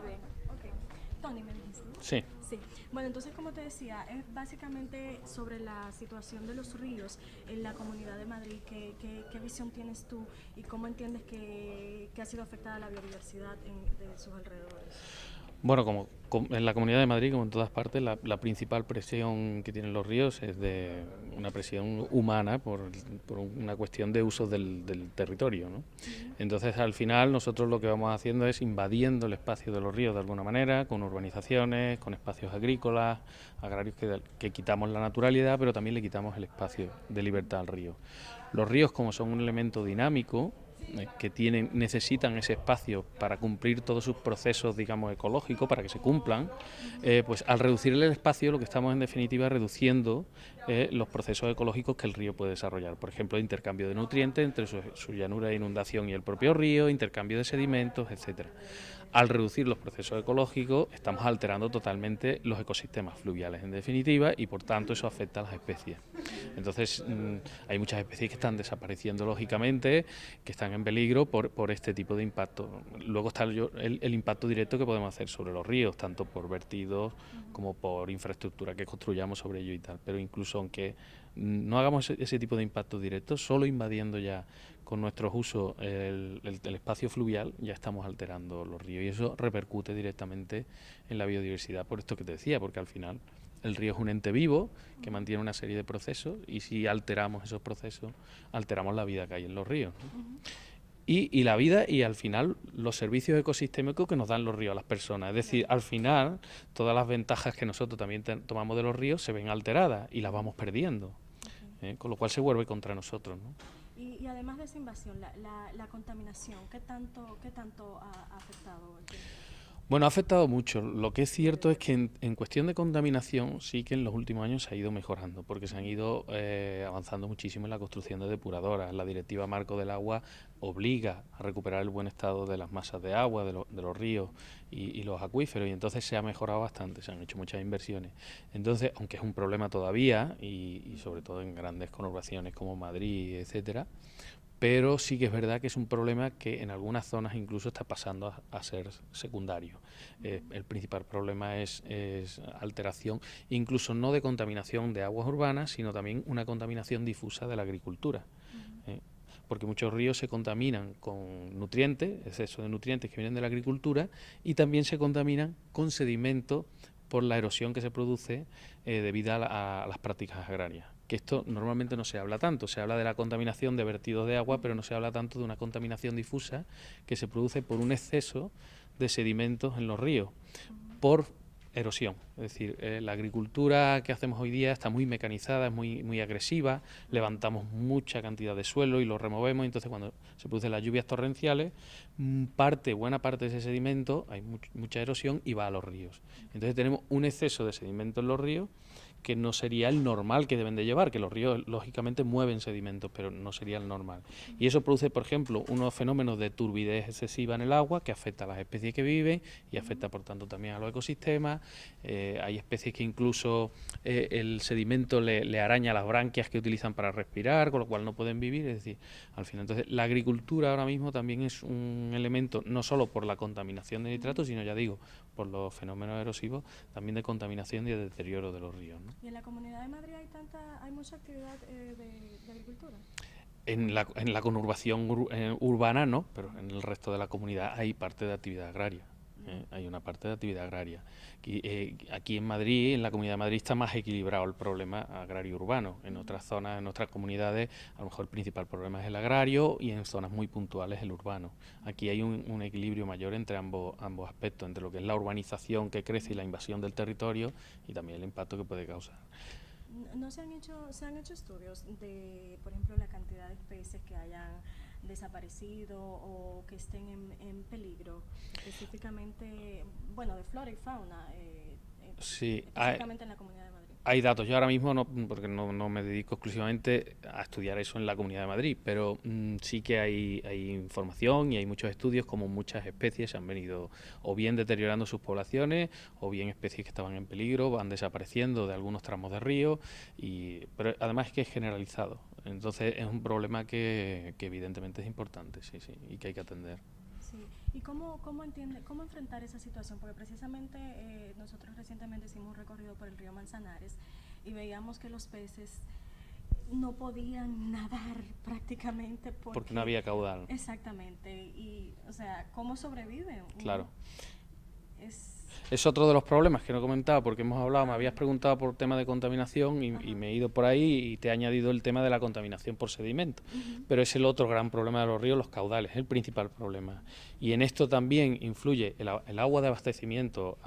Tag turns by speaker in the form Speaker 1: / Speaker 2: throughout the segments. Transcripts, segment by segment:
Speaker 1: bien.
Speaker 2: Ok. Tony, me dijiste, ¿no?
Speaker 3: Sí.
Speaker 2: Sí. Bueno, entonces, como te decía, es básicamente sobre la situación de los ríos en la Comunidad de Madrid. ¿Qué visión tienes tú y cómo entiendes que ha sido afectada la biodiversidad de sus alrededores?
Speaker 3: Bueno, en la Comunidad de Madrid, como en todas partes, la principal presión que tienen los ríos es de una presión humana por una cuestión de uso del territorio, ¿no? Entonces, al final, nosotros lo que vamos haciendo es invadiendo el espacio de los ríos de alguna manera, con urbanizaciones, con espacios agrícolas, agrarios que quitamos la naturalidad, pero también le quitamos el espacio de libertad al río. Los ríos, como son un elemento dinámico, que necesitan ese espacio para cumplir todos sus procesos, digamos, ecológicos, para que se cumplan, pues al reducir el espacio lo que estamos en definitiva reduciendo los procesos ecológicos que el río puede desarrollar. Por ejemplo, intercambio de nutrientes entre su llanura de inundación y el propio río, intercambio de sedimentos, etcétera. Al reducir los procesos ecológicos estamos alterando totalmente los ecosistemas fluviales en definitiva y por tanto eso afecta a las especies. Entonces hay muchas especies que están desapareciendo lógicamente, que están en peligro por este tipo de impacto. Luego está el impacto directo que podemos hacer sobre los ríos, tanto por vertidos como por infraestructura que construyamos sobre ellos y tal. Pero incluso aunque no hagamos ese tipo de impacto directo, solo invadiendo ya con nuestros usos el espacio fluvial ya estamos alterando los ríos y eso repercute directamente en la biodiversidad, por esto que te decía, porque al final el río es un ente vivo que mantiene una serie de procesos y si alteramos esos procesos, alteramos la vida que hay en los ríos, ¿no? Y la vida y al final los servicios ecosistémicos que nos dan los ríos a las personas. Es decir, al final todas las ventajas que nosotros también tomamos de los ríos se ven alteradas y las vamos perdiendo, con lo cual se vuelve contra nosotros, ¿no?
Speaker 2: Y además de esa invasión, la contaminación, qué tanto ha afectado el tema?
Speaker 3: Bueno, ha afectado mucho. Lo que es cierto es que en cuestión de contaminación sí que en los últimos años se ha ido mejorando, porque se han ido avanzando muchísimo en la construcción de depuradoras. La Directiva Marco del Agua obliga a recuperar el buen estado de las masas de agua, de los ríos y los acuíferos, y entonces se ha mejorado bastante, se han hecho muchas inversiones. Entonces, aunque es un problema todavía, y sobre todo en grandes conurbaciones como Madrid, etcétera, pero sí que es verdad que es un problema que en algunas zonas incluso está pasando a ser secundario. El principal problema es alteración, incluso no de contaminación de aguas urbanas, sino también una contaminación difusa de la agricultura. Porque muchos ríos se contaminan con nutrientes, exceso de nutrientes que vienen de la agricultura, y también se contaminan con sedimentos por la erosión que se produce debido a las prácticas agrarias. Que esto normalmente no se habla tanto, se habla de la contaminación de vertidos de agua, pero no se habla tanto de una contaminación difusa que se produce por un exceso de sedimentos en los ríos, por erosión. Es decir, la agricultura que hacemos hoy día está muy mecanizada, es muy agresiva, levantamos mucha cantidad de suelo y lo removemos, y entonces cuando se producen las lluvias torrenciales, buena parte de ese sedimento, hay mucha erosión y va a los ríos. Entonces tenemos un exceso de sedimento en los ríos que no sería el normal que deben de llevar, que los ríos lógicamente mueven sedimentos, pero no sería el normal. Y eso produce, por ejemplo, unos fenómenos de turbidez excesiva en el agua que afecta a las especies que viven y afecta, por tanto, también a los ecosistemas. Hay especies que incluso el sedimento le araña las branquias que utilizan para respirar, con lo cual no pueden vivir. Es decir, al final, entonces, la agricultura ahora mismo también es un elemento, no solo por la contaminación de nitratos, sino, ya digo, por los fenómenos erosivos, también de contaminación y de deterioro de los ríos, ¿no?
Speaker 2: ¿Y en la Comunidad de Madrid hay mucha actividad de agricultura?
Speaker 3: En la conurbación urbana no, pero en el resto de la comunidad hay parte de actividad agraria. Hay una parte de actividad agraria. Aquí en Madrid, en la Comunidad de Madrid, está más equilibrado el problema agrario-urbano. En otras zonas, en otras comunidades, a lo mejor el principal problema es el agrario y en zonas muy puntuales el urbano. Aquí hay un equilibrio mayor entre ambos aspectos, entre lo que es la urbanización que crece y la invasión del territorio y también el impacto que puede causar.
Speaker 2: ¿No se han hecho estudios de, por ejemplo, la cantidad de especies que hayan desaparecido o que estén en peligro, específicamente, bueno, de flora y fauna,
Speaker 3: Sí,
Speaker 2: específicamente en la Comunidad de Madrid?
Speaker 3: hay datos. Yo ahora mismo no, porque no me dedico exclusivamente a estudiar eso en la Comunidad de Madrid, pero sí que hay información y hay muchos estudios como muchas especies se han venido o bien deteriorando sus poblaciones o bien especies que estaban en peligro van desapareciendo de algunos tramos de río, pero además es que es generalizado. Entonces es un problema que evidentemente es importante, sí, y que hay que atender.
Speaker 2: Sí. ¿Y cómo enfrentar esa situación? Porque precisamente nosotros recientemente hicimos un recorrido por el río Manzanares y veíamos que los peces no podían nadar prácticamente
Speaker 3: porque no
Speaker 2: porque...
Speaker 3: había caudal.
Speaker 2: Exactamente. Y, o sea, ¿cómo sobreviven?
Speaker 3: Claro.
Speaker 2: Es...
Speaker 3: Es otro de los problemas que no he comentado, porque hemos hablado, me
Speaker 2: Ah,
Speaker 3: habías preguntado por tema de contaminación y me he ido por ahí y te he añadido el tema de la contaminación por sedimento. Pero es el otro gran problema de los ríos, los caudales, el principal problema. Y en esto también influye el agua de abastecimiento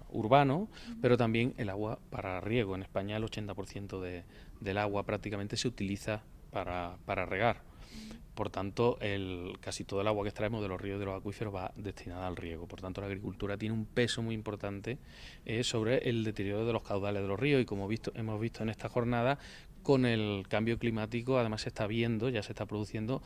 Speaker 3: urbano, pero también el agua para riego. En España el 80% del agua prácticamente se utiliza para regar. Por tanto, casi todo el agua que extraemos de los ríos y de los acuíferos va destinada al riego. Por tanto, la agricultura tiene un peso muy importante sobre el deterioro de los caudales de los ríos y como hemos visto en esta jornada, con el cambio climático además se está viendo, ya se está produciendo,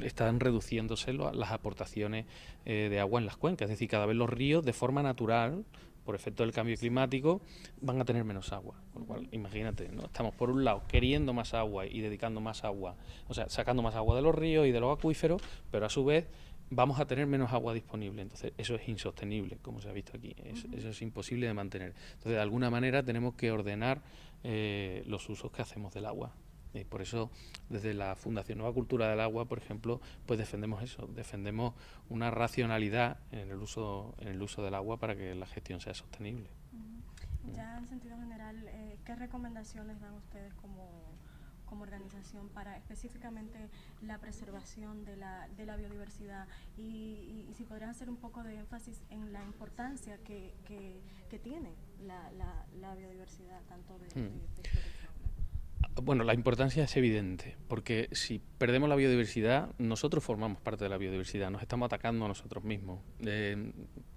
Speaker 3: están reduciéndose las aportaciones de agua en las cuencas. Es decir, cada vez los ríos de forma natural, por efecto del cambio climático, van a tener menos agua. Por lo cual, imagínate, ¿no? Estamos por un lado queriendo más agua y dedicando más agua, o sea, sacando más agua de los ríos y de los acuíferos, pero a su vez vamos a tener menos agua disponible. Entonces, eso es insostenible, como se ha visto aquí. Eso es imposible de mantener. Entonces, de alguna manera tenemos que ordenar los usos que hacemos del agua. Y por eso, desde la Fundación Nueva Cultura del Agua, por ejemplo, pues defendemos eso, defendemos una racionalidad en el uso del agua para que la gestión sea sostenible.
Speaker 2: Ya en sentido general, ¿qué recomendaciones dan ustedes como organización para específicamente la preservación de la biodiversidad y si podrían hacer un poco de énfasis en la importancia que tiene la biodiversidad, tanto de flora y fauna?
Speaker 3: Bueno, la importancia es evidente, porque si perdemos la biodiversidad, nosotros formamos parte de la biodiversidad, nos estamos atacando a nosotros mismos.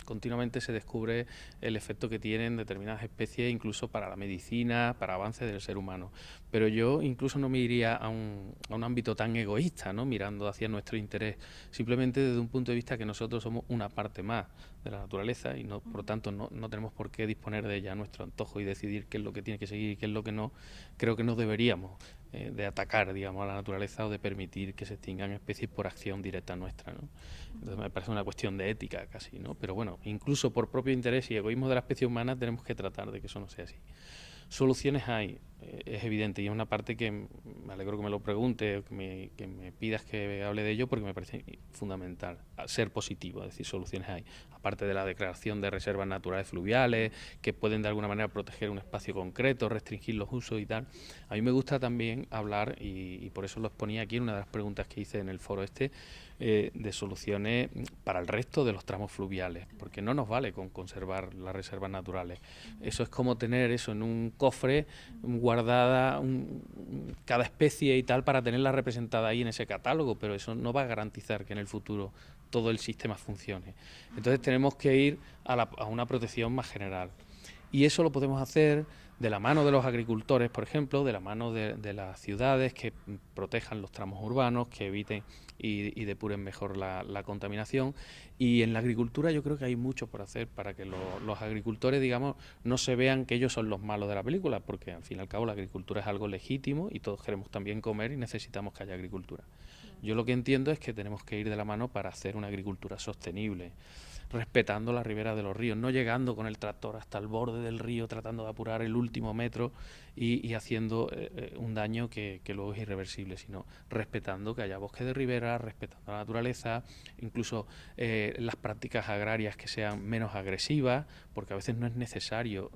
Speaker 3: Continuamente se descubre el efecto que tienen determinadas especies, incluso para la medicina, para avances del ser humano. Pero yo incluso no me iría a un ámbito tan egoísta, ¿no? Mirando hacia nuestro interés, simplemente desde un punto de vista que nosotros somos una parte más de la naturaleza y no, por lo tanto no tenemos por qué disponer de ella a nuestro antojo y decidir qué es lo que tiene que seguir y qué es lo que no. Creo que no deberíamos de atacar, digamos, a la naturaleza o de permitir que se extingan especies por acción directa nuestra, ¿no? Entonces me parece una cuestión de ética casi, ¿no? Pero bueno, incluso por propio interés y egoísmo de la especie humana tenemos que tratar de que eso no sea así. Soluciones hay, es evidente, y es una parte que me alegro que me lo pregunte, o que me pidas que hable de ello, porque me parece fundamental ser positivo, es decir, soluciones hay. Aparte de la declaración de reservas naturales fluviales, que pueden de alguna manera proteger un espacio concreto, restringir los usos y tal, a mí me gusta también hablar, y por eso lo exponía aquí en una de las preguntas que hice en el foro de soluciones para el resto de los tramos fluviales, porque no nos vale con conservar las reservas naturales. Eso es como tener eso en un cofre guardada cada especie y tal para tenerla representada ahí en ese catálogo, pero eso no va a garantizar que en el futuro todo el sistema funcione. Entonces tenemos que ir a una protección más general. Y eso lo podemos hacer de la mano de los agricultores, por ejemplo, de la mano de las ciudades que protejan los tramos urbanos, que eviten y depuren mejor la contaminación. Y en la agricultura yo creo que hay mucho por hacer para que los agricultores, digamos, no se vean que ellos son los malos de la película, porque al fin y al cabo la agricultura es algo legítimo y todos queremos también comer y necesitamos que haya agricultura. Yo lo que entiendo es que tenemos que ir de la mano para hacer una agricultura sostenible, respetando la ribera de los ríos, no llegando con el tractor hasta el borde del río tratando de apurar el último metro y haciendo un daño que luego es irreversible, sino respetando que haya bosque de ribera, respetando la naturaleza, incluso las prácticas agrarias que sean menos agresivas, porque a veces no es necesario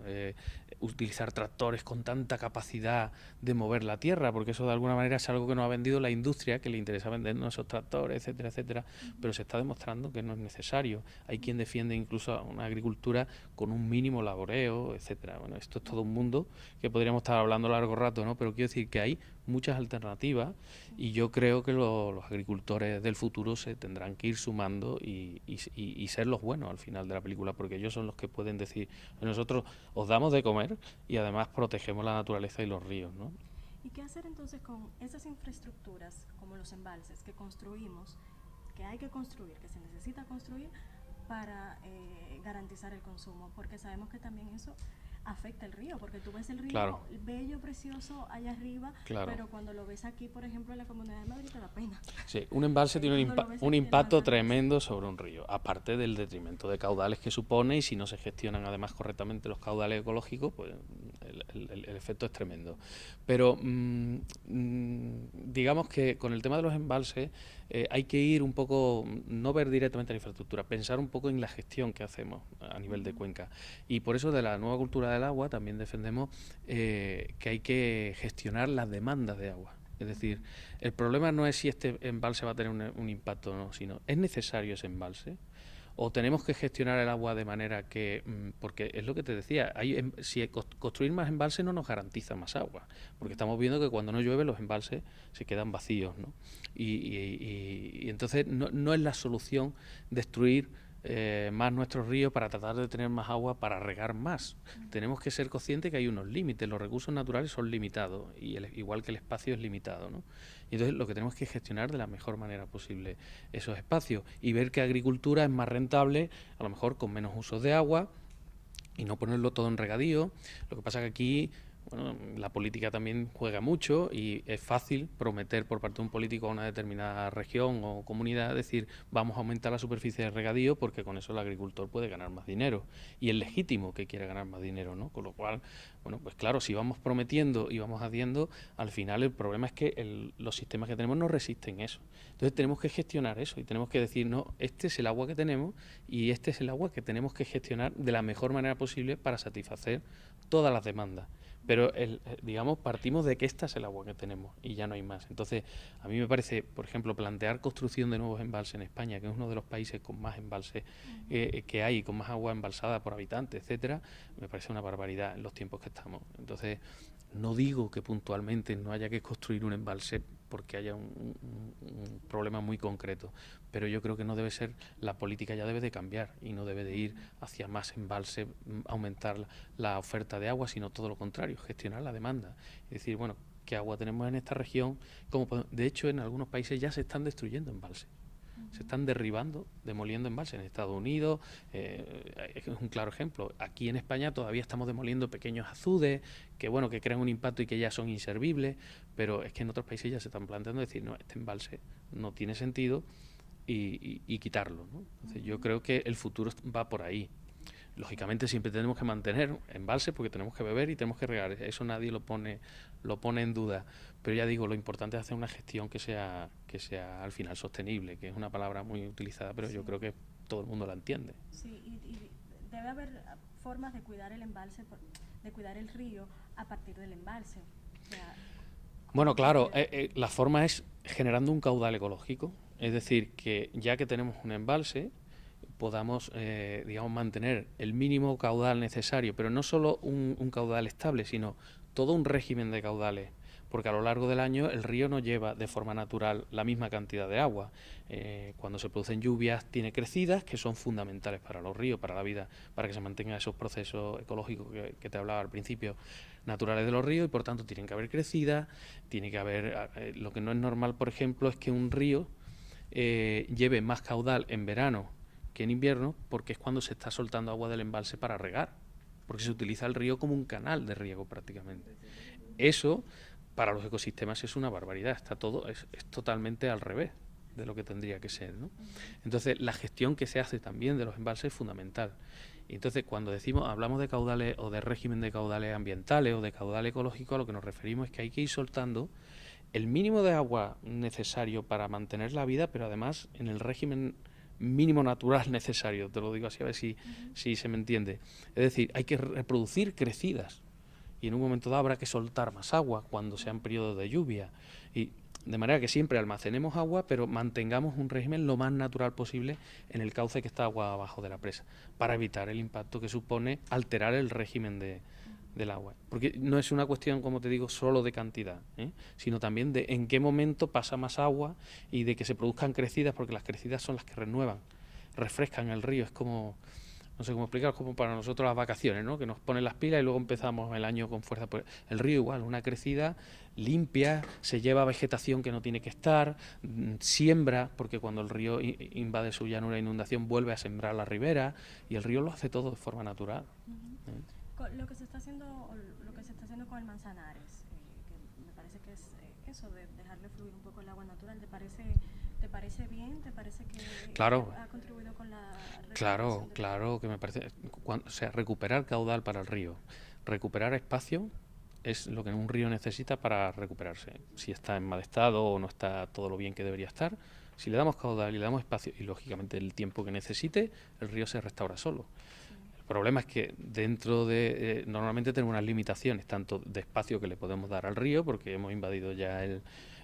Speaker 3: utilizar tractores con tanta capacidad de mover la tierra, porque eso de alguna manera es algo que nos ha vendido la industria, que le interesa vendernos esos tractores, etcétera, etcétera, pero se está demostrando que no es necesario. Hay quien defiende incluso una agricultura con un mínimo laboreo, etcétera. Bueno, esto es todo un mundo que podríamos estar hablando largo rato, ¿no? Pero quiero decir que hay muchas alternativas y yo creo que los agricultores del futuro se tendrán que ir sumando y ser los buenos al final de la película, porque ellos son los que pueden decir, nosotros os damos de comer y además protegemos la naturaleza y los ríos, ¿no?
Speaker 2: ¿Y qué hacer entonces con esas infraestructuras, como los embalses que construimos, que hay que construir, que se necesita construir para garantizar el consumo? Porque sabemos que también eso afecta el río, porque tú ves el río
Speaker 3: Claro.
Speaker 2: bello, precioso allá arriba,
Speaker 3: Claro.
Speaker 2: pero cuando lo ves aquí, por ejemplo, en la Comunidad de Madrid, te da pena.
Speaker 3: Sí, un embalse tiene
Speaker 2: Cuando lo ves
Speaker 3: un
Speaker 2: aquí en las
Speaker 3: impacto
Speaker 2: Almas.
Speaker 3: tremendo sobre un río, aparte del detrimento de caudales que supone, y si no se gestionan además correctamente los caudales ecológicos, pues el efecto es tremendo. Pero digamos que con el tema de los embalses hay que ir un poco, no ver directamente la infraestructura, pensar un poco en la gestión que hacemos a nivel de cuenca. Y por eso de la nueva cultura del agua también defendemos que hay que gestionar las demandas de agua. Es decir, el problema no es si este embalse va a tener un impacto o no, sino ¿es necesario ese embalse? ¿O tenemos que gestionar el agua de manera que, porque es lo que te decía, si construir más embalses no nos garantiza más agua, porque estamos viendo que cuando no llueve los embalses se quedan vacíos, ¿no? Y entonces no es la solución destruir más nuestros ríos para tratar de tener más agua para regar más. Tenemos que ser conscientes que hay unos límites, los recursos naturales son limitados, y igual que el espacio es limitado, ¿no? Y entonces lo que tenemos que gestionar de la mejor manera posible esos espacios y ver que agricultura es más rentable, a lo mejor con menos usos de agua, y no ponerlo todo en regadío. Lo que pasa que aquí, bueno, la política también juega mucho y es fácil prometer por parte de un político a una determinada región o comunidad decir vamos a aumentar la superficie de regadío porque con eso el agricultor puede ganar más dinero, y es legítimo que quiera ganar más dinero, ¿no? Con lo cual, bueno, pues claro, si vamos prometiendo y vamos haciendo, al final el problema es que los sistemas que tenemos no resisten eso. Entonces tenemos que gestionar eso y tenemos que decir, no, este es el agua que tenemos y este es el agua que tenemos que gestionar de la mejor manera posible para satisfacer todas las demandas. Pero, digamos, partimos de que esta es el agua que tenemos y ya no hay más. Entonces, a mí me parece, por ejemplo, plantear construcción de nuevos embalses en España, que es uno de los países con más embalses que hay, con más agua embalsada por habitante, etcétera, me parece una barbaridad en los tiempos que estamos. Entonces, no digo que puntualmente no haya que construir un embalse porque haya un problema muy concreto, pero yo creo que no debe ser, la política ya debe de cambiar y no debe de ir hacia más embalse, aumentar la oferta de agua, sino todo lo contrario, gestionar la demanda. Es decir, bueno, ¿qué agua tenemos en esta región? De hecho, en algunos países ya se están destruyendo embalses. Se están derribando, demoliendo embalses en Estados Unidos, es un claro ejemplo. Aquí en España todavía estamos demoliendo pequeños azudes que, bueno, que crean un impacto y que ya son inservibles, pero es que en otros países ya se están planteando decir, no, este embalse no tiene sentido y quitarlo, ¿no? Entonces, yo creo que el futuro va por ahí. Lógicamente siempre tenemos que mantener embalses porque tenemos que beber y tenemos que regar, eso nadie lo pone en duda, pero ya digo, lo importante es hacer una gestión que sea al final sostenible, que es una palabra muy utilizada, pero yo creo que todo el mundo la entiende.
Speaker 2: Sí, y debe haber formas de cuidar el embalse, de cuidar el río a partir del embalse. O sea,
Speaker 3: bueno, claro, la forma es generando un caudal ecológico, es decir, que ya que tenemos un embalse, podamos, digamos, mantener el mínimo caudal necesario, pero no solo un caudal estable, sino todo un régimen de caudales, porque a lo largo del año el río no lleva de forma natural la misma cantidad de agua. Cuando se producen lluvias tiene crecidas que son fundamentales para los ríos, para la vida, para que se mantengan esos procesos ecológicos que te hablaba al principio, naturales de los ríos, y por tanto tienen que haber crecidas, tiene que haber, lo que no es normal, por ejemplo, es que un río lleve más caudal en verano que en invierno, porque es cuando se está soltando agua del embalse para regar, porque se utiliza el río como un canal de riego prácticamente. Eso para los ecosistemas es una barbaridad, está todo, es totalmente al revés de lo que tendría que ser, ¿no? Entonces la gestión que se hace también de los embalses es fundamental. Y entonces cuando hablamos de caudales o de régimen de caudales ambientales o de caudal ecológico, a lo que nos referimos es que hay que ir soltando el mínimo de agua necesario para mantener la vida, pero además en el régimen mínimo natural necesario, te lo digo así a ver si se me entiende. Es decir, hay que reproducir crecidas y en un momento dado habrá que soltar más agua cuando sean periodos de lluvia, y de manera que siempre almacenemos agua, pero mantengamos un régimen lo más natural posible en el cauce que está agua abajo de la presa, para evitar el impacto que supone alterar el régimen del agua. Porque no es una cuestión, como te digo, solo de cantidad, sino también de en qué momento pasa más agua y de que se produzcan crecidas, porque las crecidas son las que renuevan, refrescan el río. Es como, no sé cómo explicar, como para nosotros las vacaciones, ¿no? Que nos ponen las pilas y luego empezamos el año con fuerza. Pues el río igual, una crecida limpia, se lleva vegetación que no tiene que estar, siembra, porque cuando el río invade su llanura de inundación vuelve a sembrar la ribera, y el río lo hace todo de forma natural.
Speaker 2: Lo que se está haciendo, o lo que se está haciendo con el Manzanares, que me parece que es eso de dejarle fluir un poco el agua natural, te parece bien? ¿Te parece que
Speaker 3: Claro.
Speaker 2: ha contribuido con la
Speaker 3: Claro,
Speaker 2: recuperación del
Speaker 3: claro que me parece. O sea, recuperar caudal para el río, recuperar espacio es lo que un río necesita para recuperarse. Si está en mal estado o no está todo lo bien que debería estar, si le damos caudal y le damos espacio y lógicamente el tiempo que necesite, el río se restaura solo. El problema es que dentro de... normalmente tenemos unas limitaciones, tanto de espacio que le podemos dar al río, porque hemos invadido ya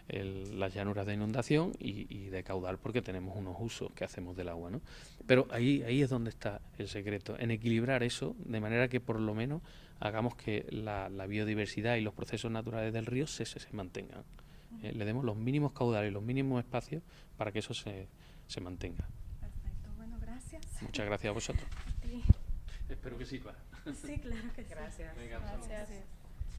Speaker 3: las llanuras de inundación, y de caudal, porque tenemos unos usos que hacemos del agua, ¿no? Pero ahí es donde está el secreto, en equilibrar eso, de manera que por lo menos hagamos que la biodiversidad y los procesos naturales del río se mantengan. Le demos los mínimos caudales y los mínimos espacios para que eso se mantenga.
Speaker 2: Perfecto, bueno, gracias.
Speaker 3: Muchas gracias a vosotros.
Speaker 2: A ti.
Speaker 3: Espero que sirva.
Speaker 2: Sí, claro que sí.
Speaker 1: Gracias.
Speaker 3: Venga,
Speaker 2: Gracias.